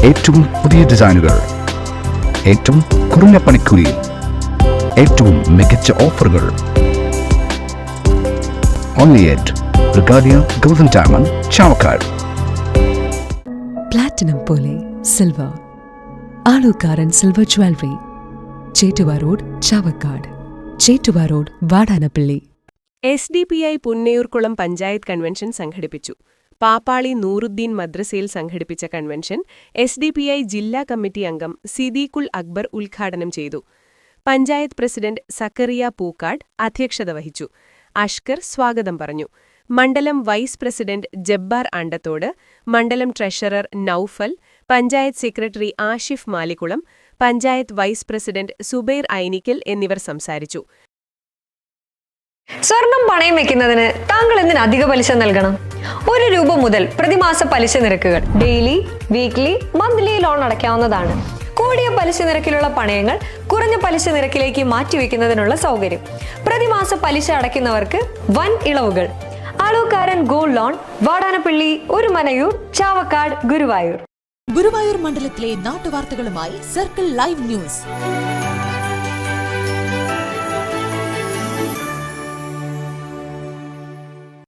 ഏറ്റവും പുതിയ ഡിസൈനുകൾ, ഏറ്റവും കുറഞ്ഞ പണിക്കൂലിയിൽ, ഏറ്റവും മികച്ച ഓഫറുകൾ. Only at Regalia Golden Diamond, Chavakkad. Platinum പോലെ silver, Alukkaran silver jewellery, Chettuva road, Chavakkad. Chettuva road, Vadanappally. SDPI Punnayurkulam panchayat convention സംഘടിപ്പിച്ചു. പാപ്പാളി നൂറുദ്ദീൻ മദ്രസയിൽ സംഘടിപ്പിച്ച കൺവെൻഷൻ SDPI ജില്ലാ കമ്മിറ്റി അംഗം സിദ്ദീഖുൽ അക്ബർ ഉദ്ഘാടനം ചെയ്തു. പഞ്ചായത്ത് പ്രസിഡന്റ് സക്കറിയ പൂക്കാട് അധ്യക്ഷത വഹിച്ചു. അഷ്കർ സ്വാഗതം പറഞ്ഞു. മണ്ഡലം വൈസ് പ്രസിഡന്റ് ജബ്ബാർ അണ്ടത്തോട്, മണ്ഡലം treasurer Naufal, panchayat secretary Ashif Malikkulam, panchayat vice president Subair Ainikkal എന്നിവർ സംസാരിച്ചു. സ്വർണം പണയം വെക്കുന്നതിന് താങ്കൾ എന്തിന് അധിക പലിശ നൽകണം? 1 രൂപ മുതൽ പ്രതിമാസ പലിശ നിരക്കുകൾ ഡെയിലി, വീക്ക്ലി, മന്ത്ലി ലോൺ അടയ്ക്കാവുന്നതാണ്. കൂടിയ പലിശ നിരക്കിലുള്ള പണയങ്ങൾ കുറഞ്ഞ പലിശ നിരക്കിലേക്ക് മാറ്റിവെക്കുന്നതിനുള്ള സൗകര്യം. പ്രതിമാസ പലിശ അടയ്ക്കുന്നവർക്ക് വൻ ഇളവുകൾ. Alukkaran gold loan, Vadanappally, Orumanayur, Chavakkad, Guruvayur. ഗുരുവായൂർ മണ്ഡലത്തിലെ നാട്ടുവാർത്തകളുമായി സർക്കിൾ ലൈവ് ന്യൂസ്.